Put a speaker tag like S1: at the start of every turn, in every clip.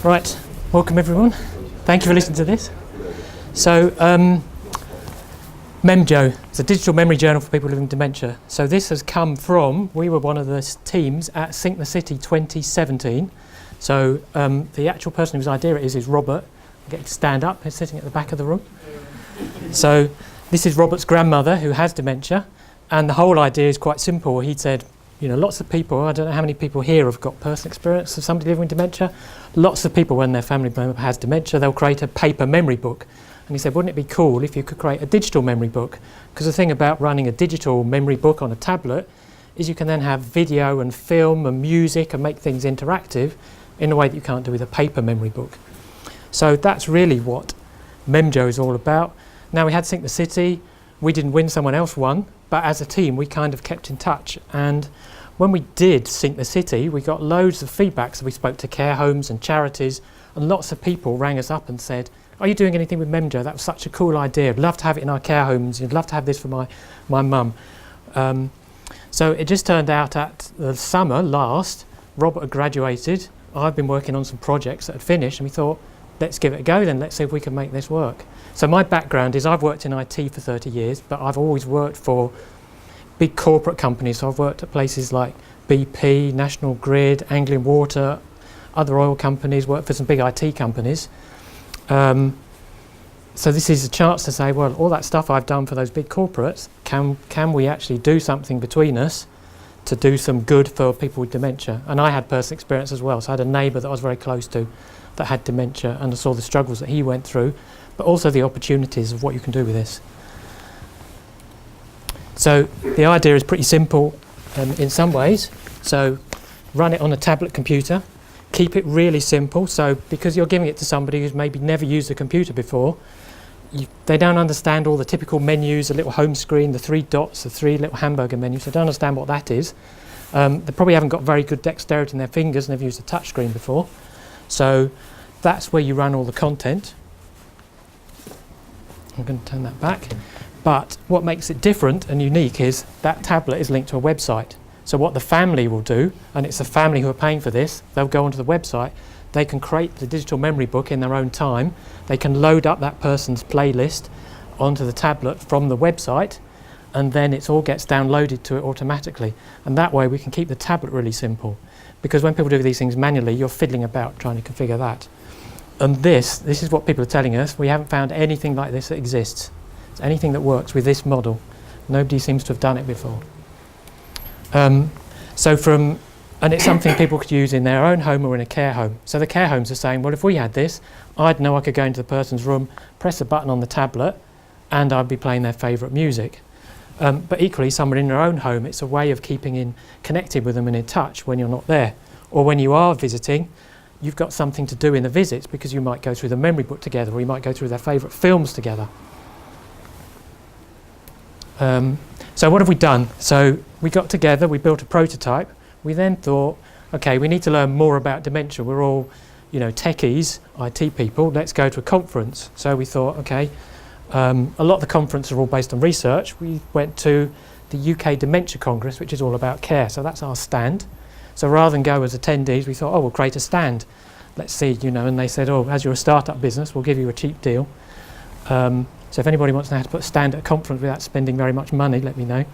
S1: Right, welcome everyone. Thank you for listening to this. So, Memjo, it's a digital memory journal for people living with dementia. So this has come from, we were one of the teams at SyncTheCity 2017. So the actual person whose idea it is Robert. Get to stand up, he's sitting at the back of the room. So this is Robert's grandmother who has dementia, and the whole idea is quite simple. He said, you know, lots of people, I don't know how many people here have got personal experience of somebody living with dementia. Lots of people, when their family member has dementia, they'll create a paper memory book. And he said, wouldn't it be cool if you could create a digital memory book? Because the thing about running a digital memory book on a tablet is you can then have video and film and music and make things interactive in a way that you can't do with a paper memory book. So that's really what Memjo is all about. Now, we had SyncTheCity. We didn't win, someone else won. But as a team, we kind of kept in touch. And when we did SyncTheCity, we got loads of feedback. So we spoke to care homes and charities, and lots of people rang us up and said, are you doing anything with Memjo? That was such a cool idea. I'd love to have it in our care homes. I'd love to have this for my mum. So it just turned out at the summer last, Robert had graduated. I've been working on some projects that had finished, and we thought, let's give it a go then. Let's see if we can make this work. So my background is I've worked in IT for 30 years, but I've always worked for big corporate companies. So I've worked at places like BP, National Grid, Anglian Water, other oil companies, worked for some big IT companies. So this is a chance to say, well, all that stuff I've done for those big corporates, can we actually do something between us to do some good for people with dementia? And I had personal experience as well. So I had a neighbour that I was very close to that had dementia, and I saw the struggles that he went through, but also the opportunities of what you can do with this. So the idea is pretty simple in some ways. So run it on a tablet computer, keep it really simple. So because you're giving it to somebody who's maybe never used a computer before, they don't understand all the typical menus, the little home screen, the 3 dots, the 3 little hamburger menus. They don't understand what that is. They probably haven't got very good dexterity in their fingers, never used a touch screen before. So that's where you run all the content. I'm going to turn that back. But what makes it different and unique is that tablet is linked to a website. So what the family will do, and it's the family who are paying for this, they'll go onto the website, they can create the digital memory book in their own time, they can load up that person's playlist onto the tablet from the website, and then it all gets downloaded to it automatically. And that way we can keep the tablet really simple. Because when people do these things manually, you're fiddling about trying to configure that. And this is what people are telling us. We haven't found anything like this that exists. It's anything that works with this model. Nobody seems to have done it before. And it's something people could use in their own home or in a care home. So the care homes are saying, well, if we had this, I'd know I could go into the person's room, press a button on the tablet, and I'd be playing their favourite music. But equally, someone in their own home, it's a way of keeping connected with them and in touch when you're not there. Or when you are visiting, you've got something to do in the visits because you might go through the memory book together, or you might go through their favourite films together. So what have we done? So we got together, we built a prototype. We then thought, okay, we need to learn more about dementia. We're all, you know, techies, IT people. Let's go to a conference. So we thought, okay, a lot of the conferences are all based on research. We went to the UK Dementia Congress, which is all about care. So that's our stand. So rather than go as attendees, we thought, oh, we'll create a stand. Let's see, you know, and they said, oh, as you're a startup business, we'll give you a cheap deal. So if anybody wants to know how to put a stand at a conference without spending very much money, let me know.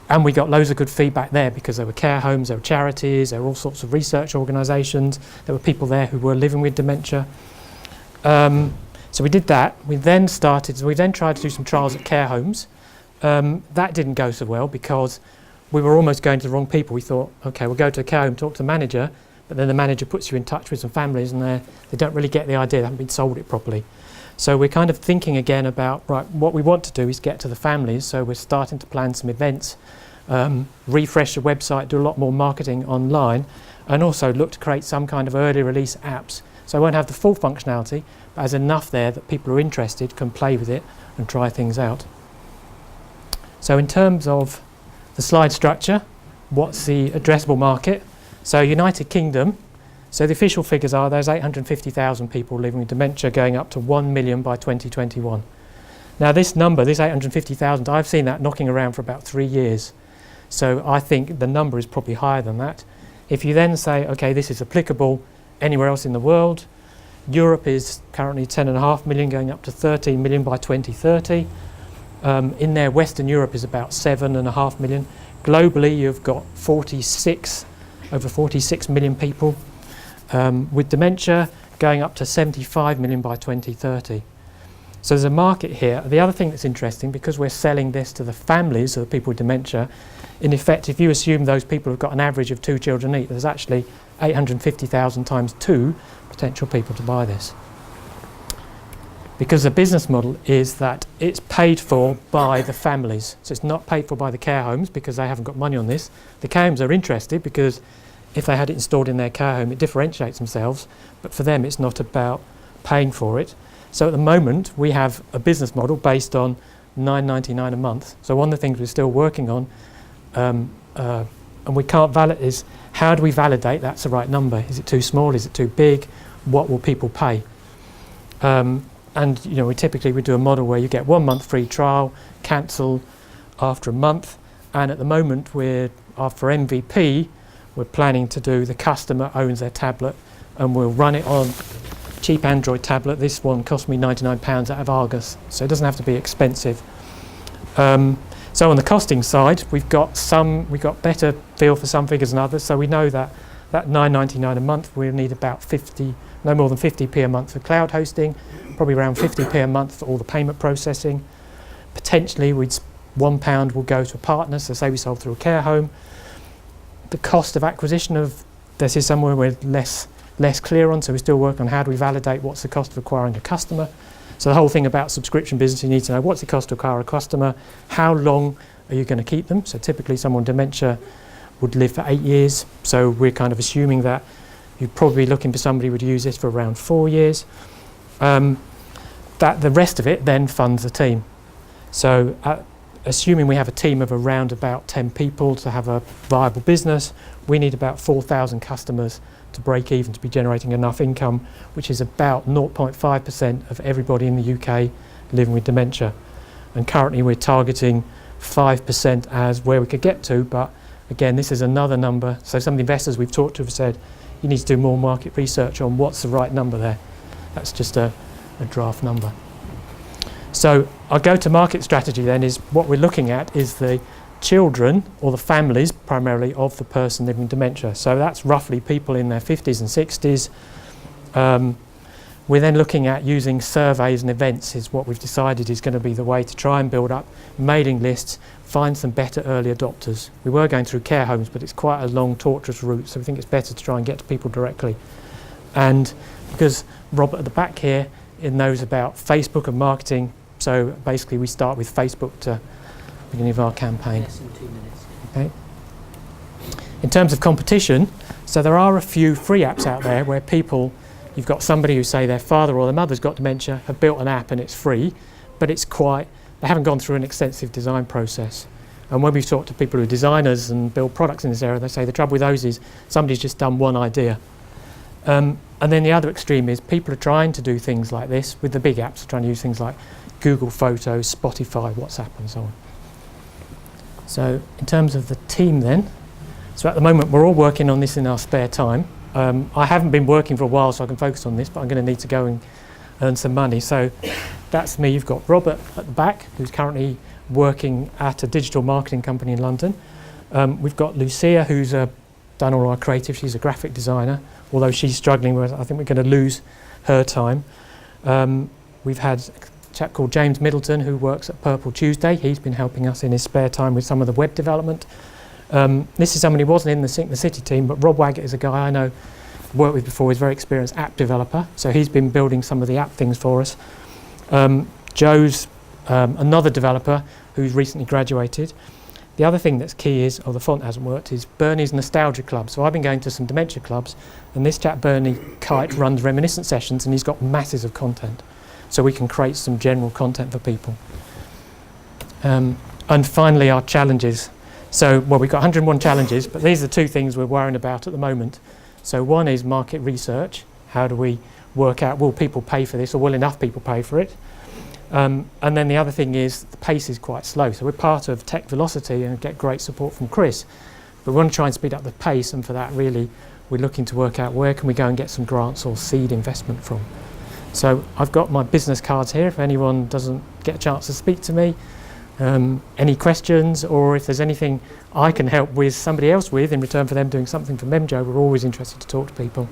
S1: And we got loads of good feedback there because there were care homes, there were charities, there were all sorts of research organisations. There were people there who were living with dementia. So we did that. We then tried to do some trials at care homes. That didn't go so well because we were almost going to the wrong people. We thought, okay, we'll go to a care home, talk to the manager, but then the manager puts you in touch with some families and they don't really get the idea, they haven't been sold it properly. So we're kind of thinking again about, right, what we want to do is get to the families, so we're starting to plan some events, refresh the website, do a lot more marketing online, and also look to create some kind of early release apps. So I won't have the full functionality, but there's enough there that people who are interested can play with it and try things out. So in terms of the slide structure, what's the addressable market? So United Kingdom, so the official figures are there's 850,000 people living with dementia, going up to 1 million by 2021. Now this number, this 850,000, I've seen that knocking around for about 3 years. So I think the number is probably higher than that. If you then say, okay, this is applicable anywhere else in the world. Europe is currently 10.5 million, going up to 13 million by 2030. In there, Western Europe is about 7.5 million. Globally, you've got over 46 million people with dementia, going up to 75 million by 2030. So there's a market here. The other thing that's interesting, because we're selling this to the families of the people with dementia, in effect, if you assume those people have got an average of 2 children each, there's actually 850,000 times 2 potential people to buy this. Because the business model is that it's paid for by the families. So it's not paid for by the care homes because they haven't got money on this. The care homes are interested because if they had it installed in their care home, it differentiates themselves. But for them, it's not about paying for it. So at the moment, we have a business model based on $9.99 a month. So one of the things we're still working on, and we can't validate, is how do we validate that's the right number? Is it too small? Is it too big? What will people pay? And you know, we do a model where you get 1 month free trial, cancel after a month, and at the moment for MVP, we're planning to do the customer owns their tablet, and we'll run it on cheap Android tablet. This one cost me £99 out of Argus, so it doesn't have to be expensive. So on the costing side, we've got better feel for some figures than others. So we know that $9.99 a month, we'll need about no more than 50p a month for cloud hosting, probably around 50p a month for all the payment processing. Potentially, £1 will go to a partner. So say we sold through a care home. The cost of acquisition of this is somewhere we're less clear on. So we're still working on how do we validate what's the cost of acquiring a customer. So the whole thing about subscription business, you need to know what's it cost to acquire a customer, how long are you going to keep them. So typically someone with dementia would live for 8 years. So we're kind of assuming that you'd probably be looking for somebody who would use this for around 4 years. That the rest of it then funds the team. So assuming we have a team of around about 10 people to have a viable business, we need about 4,000 customers to break even, to be generating enough income, which is about 0.5% of everybody in the UK living with dementia. And currently we're targeting 5% as where we could get to, but again, this is another number. So some of the investors we've talked to have said, you need to do more market research on what's the right number there. That's just a draft number. So our go-to-market strategy then is what we're looking at is the children or the families primarily of the person living with dementia. So that's roughly people in their 50s and 60s. We're then looking at using surveys and events is what we've decided is going to be the way to try and build up mailing lists, find some better early adopters. We were going through care homes, but it's quite a long, tortuous route, so we think it's better to try and get to people directly. And because Robert at the back here knows about Facebook and marketing, so basically we start with Facebook to the beginning of our campaign.
S2: Less than 2 minutes.
S1: Okay. In terms of competition, so there are a few free apps out there where you've got somebody who say their father or their mother's got dementia, have built an app and it's free, but they haven't gone through an extensive design process. And when we've talked to people who are designers and build products in this area, they say the trouble with those is somebody's just done one idea. And then the other extreme is people are trying to do things like this with the big apps, trying to use things like Google Photos, Spotify, WhatsApp and so on. So in terms of the team then, so at the moment we're all working on this in our spare time. I haven't been working for a while so I can focus on this, but I'm going to need to go and earn some money. So that's me. You've got Robert at the back, who's currently working at a digital marketing company in London. We've got Lucia, who's done all our creative. She's a graphic designer, although she's struggling with, I think we're going to lose her time. We've had a chap called James Middleton who works at Purple Tuesday. He's been helping us in his spare time with some of the web development. This is someone who wasn't in the SyncTheCity team, but Rob Waggett is a guy I know, worked with before. He's a very experienced app developer, so he's been building some of the app things for us. Joe's another developer who's recently graduated. The other thing that's key is, the font hasn't worked, is Bernie's Nostalgia Club. So I've been going to some dementia clubs, and this chap Bernie Kite runs reminiscent sessions, and he's got masses of content. So we can create some general content for people. And finally, our challenges. So, we've got 101 challenges, but these are two things we're worrying about at the moment. So one is market research. How do we work out, will people pay for this, or will enough people pay for it? And then the other thing is the pace is quite slow. So we're part of Tech Velocity and get great support from Chris. But we want to try and speed up the pace, and for that really we're looking to work out where can we go and get some grants or seed investment from. So I've got my business cards here if anyone doesn't get a chance to speak to me. Any questions, or if there's anything I can help with somebody else with in return for them doing something for Memjo, we're always interested to talk to people.